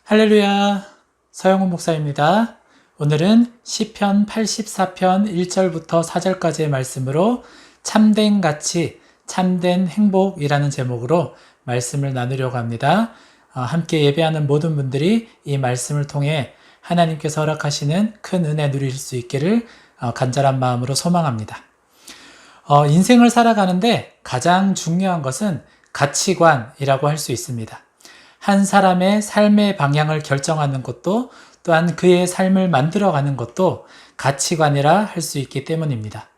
할렐루야, 서영훈 목사입니다. 오늘은 시편 84편 1절부터 4절까지의 말씀으로 참된 가치, 참된 행복이라는 제목으로 말씀을 나누려고 합니다. 함께 예배하는 모든 분들이 이 말씀을 통해 하나님께서 허락하시는 큰 은혜 누릴 수 있기를 간절한 마음으로 소망합니다. 인생을 살아가는데 가장 중요한 것은 가치관이라고 할 수 있습니다. 한 사람의 삶의 방향을 결정하는 것도 또한 그의 삶을 만들어가는 것도 가치관이라 할 수 있기 때문입니다.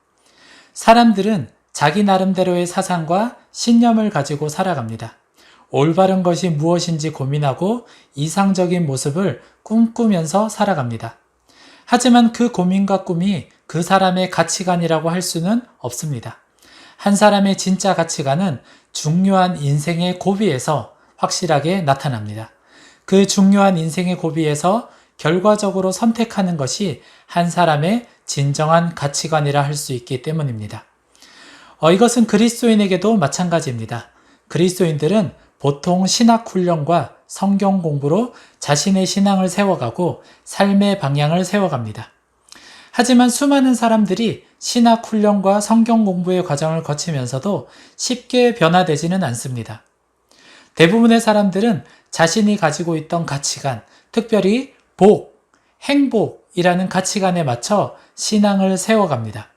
사람들은 자기 나름대로의 사상과 신념을 가지고 살아갑니다. 올바른 것이 무엇인지 고민하고 이상적인 모습을 꿈꾸면서 살아갑니다. 하지만 그 고민과 꿈이 그 사람의 가치관이라고 할 수는 없습니다. 한 사람의 진짜 가치관은 중요한 인생의 고비에서 확실하게 나타납니다. 그 중요한 인생의 고비에서 결과적으로 선택하는 것이 한 사람의 진정한 가치관이라 할 수 있기 때문입니다. 이것은 그리스도인에게도 마찬가지입니다. 그리스도인들은 보통 신학 훈련과 성경 공부로 자신의 신앙을 세워가고 삶의 방향을 세워갑니다. 하지만 수많은 사람들이 신학 훈련과 성경 공부의 과정을 거치면서도 쉽게 변화되지는 않습니다. 대부분의 사람들은 자신이 가지고 있던 가치관, 특별히 복, 행복이라는 가치관에 맞춰 신앙을 세워갑니다.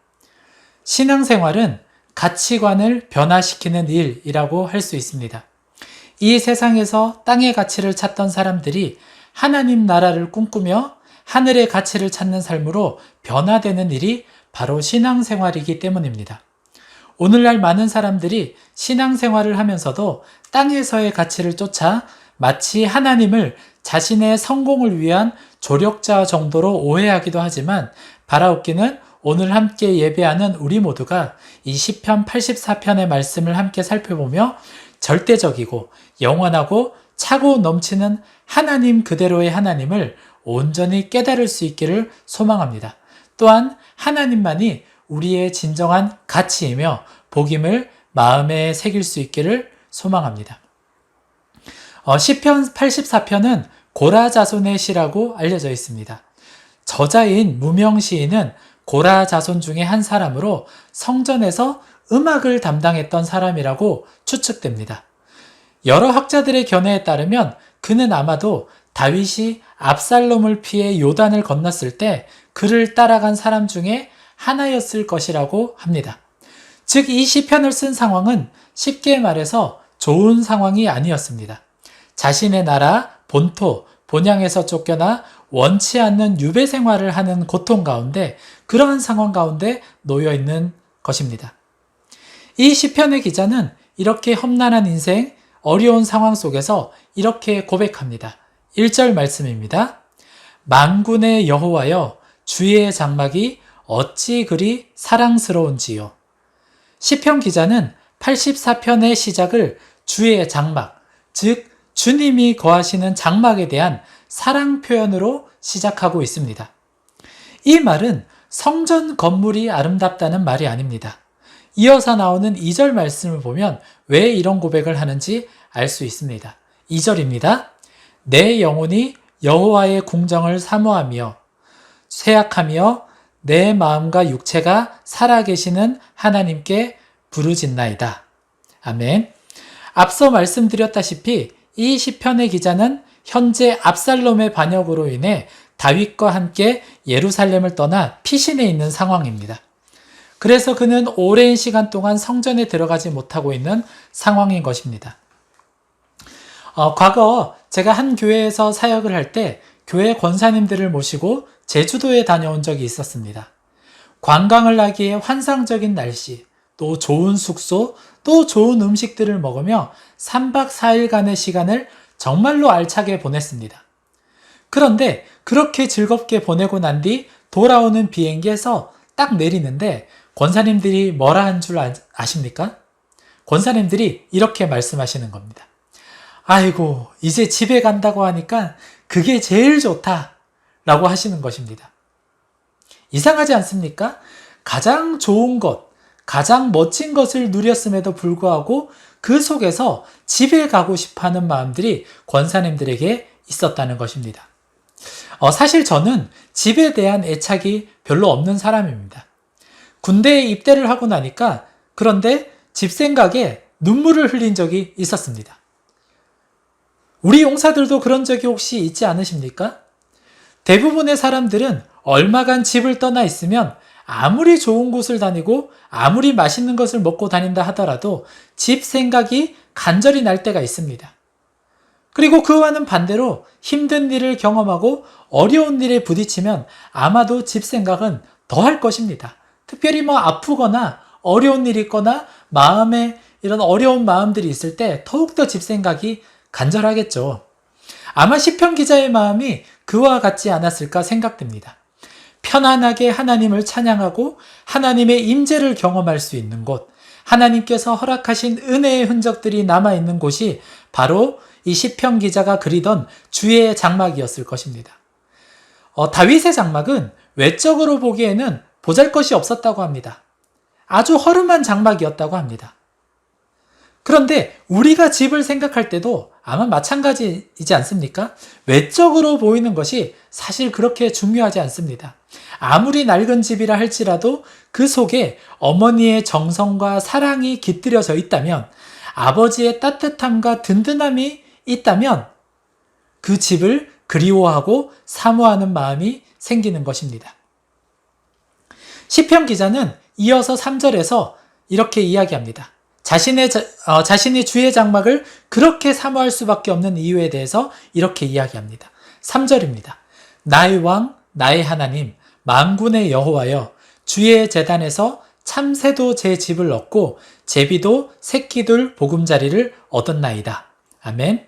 신앙생활은 가치관을 변화시키는 일이라고 할 수 있습니다. 이 세상에서 땅의 가치를 찾던 사람들이 하나님 나라를 꿈꾸며 하늘의 가치를 찾는 삶으로 변화되는 일이 바로 신앙생활이기 때문입니다. 오늘날 많은 사람들이 신앙생활을 하면서도 땅에서의 가치를 쫓아 마치 하나님을 자신의 성공을 위한 조력자 정도로 오해하기도 하지만 바라옵기는 오늘 함께 예배하는 우리 모두가 이 시편 84편의 말씀을 함께 살펴보며 절대적이고 영원하고 차고 넘치는 하나님 그대로의 하나님을 온전히 깨달을 수 있기를 소망합니다. 또한 하나님만이 우리의 진정한 가치이며 복임을 마음에 새길 수 있기를 소망합니다. 시편 84편은 고라 자손의 시라고 알려져 있습니다. 저자인 무명 시인은 고라 자손 중에 한 사람으로 성전에서 음악을 담당했던 사람이라고 추측됩니다. 여러 학자들의 견해에 따르면 그는 아마도 다윗이 압살롬을 피해 요단을 건넜을 때 그를 따라간 사람 중에 하나였을 것이라고 합니다. 즉, 이 시편을 쓴 상황은 쉽게 말해서 좋은 상황이 아니었습니다. 자신의 나라, 본토, 본향에서 쫓겨나 원치 않는 유배 생활을 하는 고통 가운데 그러한 상황 가운데 놓여 있는 것입니다. 이 시편의 기자는 이렇게 험난한 인생, 어려운 상황 속에서 이렇게 고백합니다. 1절 말씀입니다. 만군의 여호와여, 주의 장막이 어찌 그리 사랑스러운지요. 시편 기자는 84편의 시작을 주의 장막, 즉 주님이 거하시는 장막에 대한 사랑 표현으로 시작하고 있습니다. 이 말은 성전 건물이 아름답다는 말이 아닙니다. 이어서 나오는 2절 말씀을 보면 왜 이런 고백을 하는지 알 수 있습니다. 2절입니다. 내 영혼이 여호와의 궁정을 사모하며 쇠약하며 내 마음과 육체가 살아계시는 하나님께 부르짖나이다. 아멘. 앞서 말씀드렸다시피 이 시편의 기자는 현재 압살롬의 반역으로 인해 다윗과 함께 예루살렘을 떠나 피신해 있는 상황입니다. 그래서 그는 오랜 시간 동안 성전에 들어가지 못하고 있는 상황인 것입니다. 과거 제가 한 교회에서 사역을 할 때 교회 권사님들을 모시고 제주도에 다녀온 적이 있었습니다. 관광을 하기에 환상적인 날씨, 또 좋은 숙소, 또 좋은 음식들을 먹으며 3박 4일간의 시간을 정말로 알차게 보냈습니다. 그런데 그렇게 즐겁게 보내고 난 뒤 돌아오는 비행기에서 딱 내리는데 권사님들이 뭐라 한 줄 아십니까? 권사님들이 이렇게 말씀하시는 겁니다. 아이고, 이제 집에 간다고 하니까 그게 제일 좋다 라고 하시는 것입니다. 이상하지 않습니까? 가장 좋은 것, 가장 멋진 것을 누렸음에도 불구하고 그 속에서 집에 가고 싶어하는 마음들이 권사님들에게 있었다는 것입니다. 사실 저는 집에 대한 애착이 별로 없는 사람입니다. 군대에 입대를 하고 나니까 그런데 집 생각에 눈물을 흘린 적이 있었습니다. 우리 용사들도 그런 적이 혹시 있지 않으십니까? 대부분의 사람들은 얼마간 집을 떠나 있으면 아무리 좋은 곳을 다니고 아무리 맛있는 것을 먹고 다닌다 하더라도 집 생각이 간절히 날 때가 있습니다. 그리고 그와는 반대로 힘든 일을 경험하고 어려운 일에 부딪히면 아마도 집 생각은 더 할 것입니다. 특별히 아프거나 어려운 일이 있거나 마음에 이런 어려운 마음들이 있을 때 더욱더 집 생각이 간절하겠죠. 아마 시편 기자의 마음이 그와 같지 않았을까 생각됩니다. 편안하게 하나님을 찬양하고 하나님의 임재를 경험할 수 있는 곳, 하나님께서 허락하신 은혜의 흔적들이 남아있는 곳이 바로 이 시편 기자가 그리던 주의 장막이었을 것입니다. 다윗의 장막은 외적으로 보기에는 보잘것이 없었다고 합니다. 아주 허름한 장막이었다고 합니다. 그런데 우리가 집을 생각할 때도 아마 마찬가지이지 않습니까? 외적으로 보이는 것이 사실 그렇게 중요하지 않습니다. 아무리 낡은 집이라 할지라도 그 속에 어머니의 정성과 사랑이 깃들여져 있다면, 아버지의 따뜻함과 든든함이 있다면 그 집을 그리워하고 사모하는 마음이 생기는 것입니다. 시편 기자는 이어서 3절에서 이렇게 이야기합니다. 자신이 주의 장막을 그렇게 사모할 수밖에 없는 이유에 대해서 이렇게 이야기합니다. 3절입니다. 나의 왕, 나의 하나님, 만군의 여호와여, 주의 제단에서 참새도 제 집을 얻고 제비도 새끼들 보금자리를 얻었나이다. 아멘.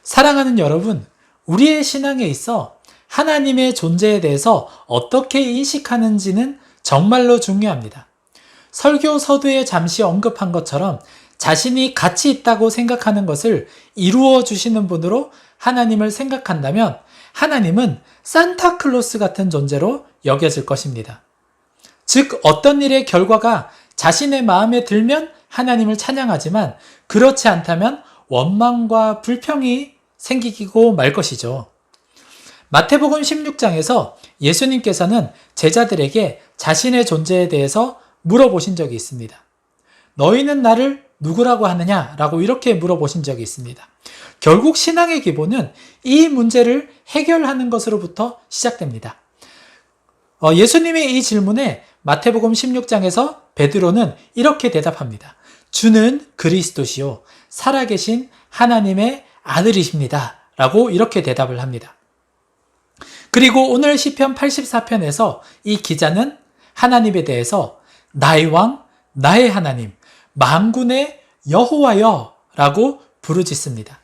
사랑하는 여러분, 우리의 신앙에 있어 하나님의 존재에 대해서 어떻게 인식하는지는 정말로 중요합니다. 설교 서두에 잠시 언급한 것처럼 자신이 가치 있다고 생각하는 것을 이루어 주시는 분으로 하나님을 생각한다면 하나님은 산타클로스 같은 존재로 여겨질 것입니다. 즉, 어떤 일의 결과가 자신의 마음에 들면 하나님을 찬양하지만 그렇지 않다면 원망과 불평이 생기고 말 것이죠. 마태복음 16장에서 예수님께서는 제자들에게 자신의 존재에 대해서 물어보신 적이 있습니다. 너희는 나를 누구라고 하느냐? 라고 이렇게 물어보신 적이 있습니다. 결국 신앙의 기본은 이 문제를 해결하는 것으로부터 시작됩니다. 예수님의 이 질문에 마태복음 16장에서 베드로는 이렇게 대답합니다. 주는 그리스도시요 살아계신 하나님의 아들이십니다. 라고 이렇게 대답을 합니다. 그리고 오늘 시편 84편에서 이 기자는 하나님에 대해서 나의 왕, 나의 하나님, 만군의 여호와여 라고 부르짖습니다.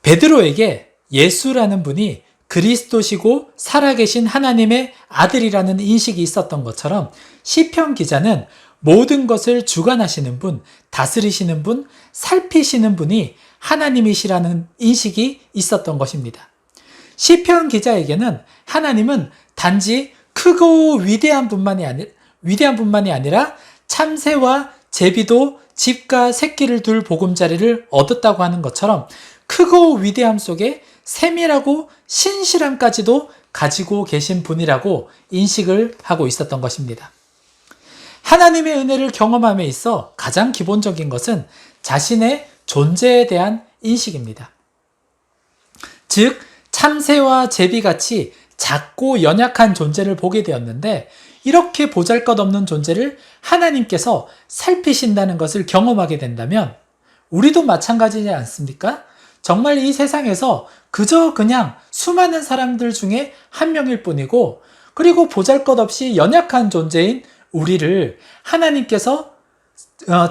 베드로에게 예수라는 분이 그리스도시고 살아계신 하나님의 아들이라는 인식이 있었던 것처럼 시편 기자는 모든 것을 주관하시는 분, 다스리시는 분, 살피시는 분이 하나님이시라는 인식이 있었던 것입니다. 시편 기자에게는 하나님은 단지 크고 위대한 분만이 아니라 참새와 제비도 집과 새끼를 둘 보금자리를 얻었다고 하는 것처럼 크고 위대함 속에 세밀하고 신실함까지도 가지고 계신 분이라고 인식을 하고 있었던 것입니다. 하나님의 은혜를 경험함에 있어 가장 기본적인 것은 자신의 존재에 대한 인식입니다. 즉, 참새와 제비같이 작고 연약한 존재를 보게 되었는데 이렇게 보잘것없는 존재를 하나님께서 살피신다는 것을 경험하게 된다면 우리도 마찬가지지 않습니까? 정말 이 세상에서 그저 그냥 수많은 사람들 중에 한 명일 뿐이고, 그리고 보잘것없이 연약한 존재인 우리를 하나님께서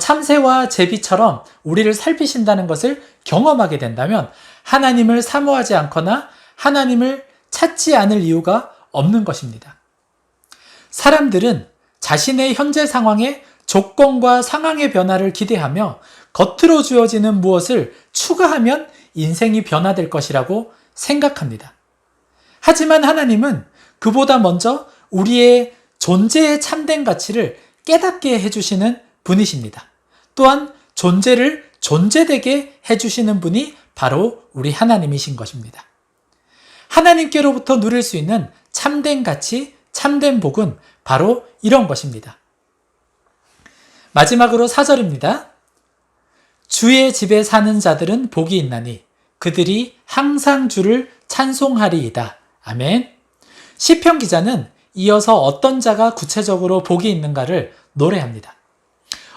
참새와 제비처럼 우리를 살피신다는 것을 경험하게 된다면 하나님을 사모하지 않거나 하나님을 찾지 않을 이유가 없는 것입니다. 사람들은 자신의 현재 상황에 조건과 상황의 변화를 기대하며 겉으로 주어지는 무엇을 추가하면 인생이 변화될 것이라고 생각합니다. 하지만 하나님은 그보다 먼저 우리의 존재의 참된 가치를 깨닫게 해주시는 분이십니다. 또한 존재를 존재되게 해주시는 분이 바로 우리 하나님이신 것입니다. 하나님께로부터 누릴 수 있는 참된 가치, 참된 복은 바로 이런 것입니다. 마지막으로 4절입니다. 주의 집에 사는 자들은 복이 있나니 그들이 항상 주를 찬송하리이다. 아멘. 시편 기자는 이어서 어떤 자가 구체적으로 복이 있는가를 노래합니다.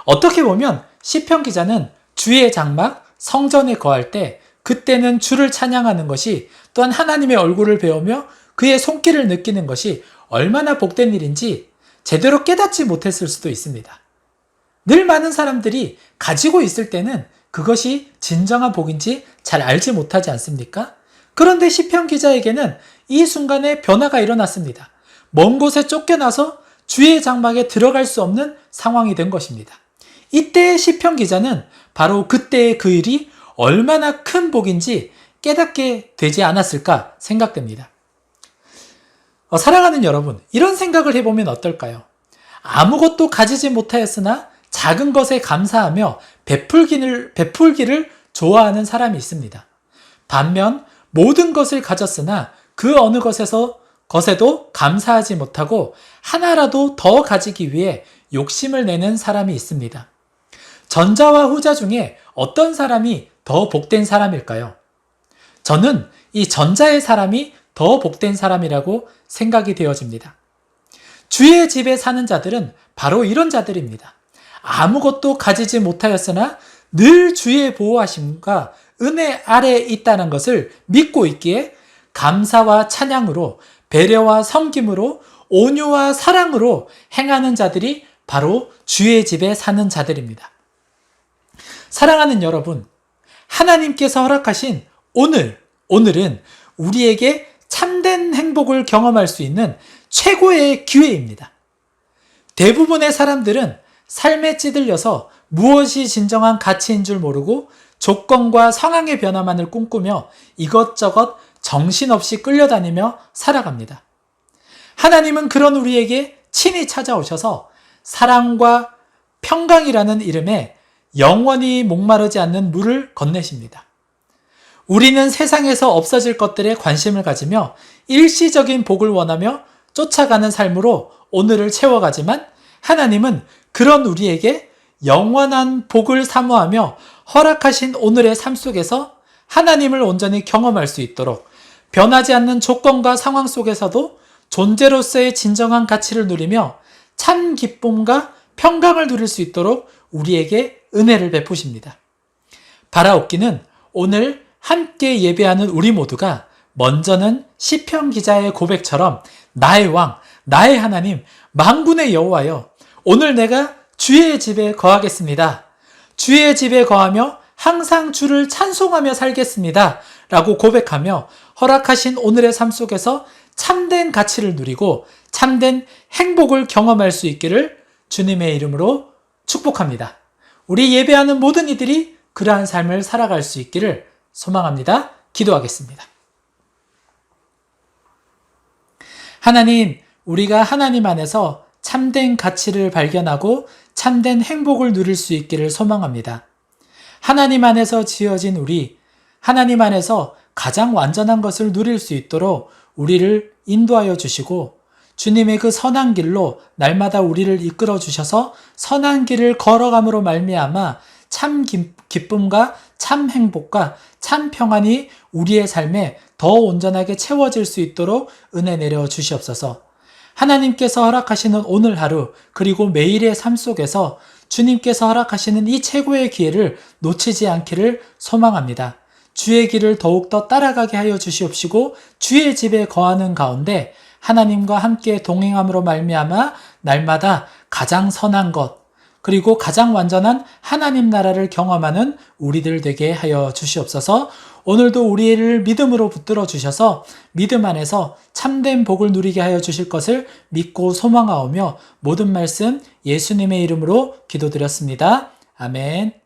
어떻게 보면 시편 기자는 주의 장막, 성전에 거할 때 그때는 주를 찬양하는 것이, 또한 하나님의 얼굴을 배우며 그의 손길을 느끼는 것이 얼마나 복된 일인지 제대로 깨닫지 못했을 수도 있습니다. 늘 많은 사람들이 가지고 있을 때는 그것이 진정한 복인지 잘 알지 못하지 않습니까? 그런데 시편 기자에게는 이 순간에 변화가 일어났습니다. 먼 곳에 쫓겨나서 주의 장막에 들어갈 수 없는 상황이 된 것입니다. 이때의 시편 기자는 바로 그때의 그 일이 얼마나 큰 복인지 깨닫게 되지 않았을까 생각됩니다. 사랑하는 여러분, 이런 생각을 해보면 어떨까요? 아무것도 가지지 못하였으나 작은 것에 감사하며 베풀기를 좋아하는 사람이 있습니다. 반면 모든 것을 가졌으나 그 어느 것에도 감사하지 못하고 하나라도 더 가지기 위해 욕심을 내는 사람이 있습니다. 전자와 후자 중에 어떤 사람이 더 복된 사람일까요? 저는 이 전자의 사람이 더 복된 사람이라고 생각이 되어집니다. 주의 집에 사는 자들은 바로 이런 자들입니다. 아무것도 가지지 못하였으나 늘 주의 보호하심과 은혜 아래에 있다는 것을 믿고 있기에 감사와 찬양으로, 배려와 섬김으로, 온유와 사랑으로 행하는 자들이 바로 주의 집에 사는 자들입니다. 사랑하는 여러분, 하나님께서 허락하신 오늘은 우리에게 참된 행복을 경험할 수 있는 최고의 기회입니다. 대부분의 사람들은 삶에 찌들려서 무엇이 진정한 가치인 줄 모르고 조건과 상황의 변화만을 꿈꾸며 이것저것 정신없이 끌려다니며 살아갑니다. 하나님은 그런 우리에게 친히 찾아오셔서 사랑과 평강이라는 이름에 영원히 목마르지 않는 물을 건네십니다. 우리는 세상에서 없어질 것들에 관심을 가지며 일시적인 복을 원하며 쫓아가는 삶으로 오늘을 채워가지만 하나님은 그런 우리에게 영원한 복을 사모하며 허락하신 오늘의 삶 속에서 하나님을 온전히 경험할 수 있도록 변하지 않는 조건과 상황 속에서도 존재로서의 진정한 가치를 누리며 참 기쁨과 평강을 누릴 수 있도록 우리에게 은혜를 베푸십니다. 바라옵기는 오늘 함께 예배하는 우리 모두가 먼저는 시편 기자의 고백처럼 나의 왕, 나의 하나님, 만군의 여호와여, 오늘 내가 주의 집에 거하겠습니다. 주의 집에 거하며 항상 주를 찬송하며 살겠습니다. 라고 고백하며 허락하신 오늘의 삶 속에서 참된 가치를 누리고 참된 행복을 경험할 수 있기를 주님의 이름으로 축복합니다. 우리 예배하는 모든 이들이 그러한 삶을 살아갈 수 있기를 소망합니다. 기도하겠습니다. 하나님, 우리가 하나님 안에서 참된 가치를 발견하고 참된 행복을 누릴 수 있기를 소망합니다. 하나님 안에서 지어진 우리, 하나님 안에서 가장 완전한 것을 누릴 수 있도록 우리를 인도하여 주시고 주님의 그 선한 길로 날마다 우리를 이끌어 주셔서 선한 길을 걸어감으로 말미암아 참 기쁨과 참 행복과 참 평안이 우리의 삶에 더 온전하게 채워질 수 있도록 은혜 내려 주시옵소서. 하나님께서 허락하시는 오늘 하루 그리고 매일의 삶 속에서 주님께서 허락하시는 이 최고의 기회를 놓치지 않기를 소망합니다. 주의 길을 더욱더 따라가게 하여 주시옵시고 주의 집에 거하는 가운데 하나님과 함께 동행함으로 말미암아 날마다 가장 선한 것 그리고 가장 완전한 하나님 나라를 경험하는 우리들 되게 하여 주시옵소서. 오늘도 우리를 믿음으로 붙들어 주셔서 믿음 안에서 참된 복을 누리게 하여 주실 것을 믿고 소망하오며 모든 말씀 예수님의 이름으로 기도드렸습니다. 아멘.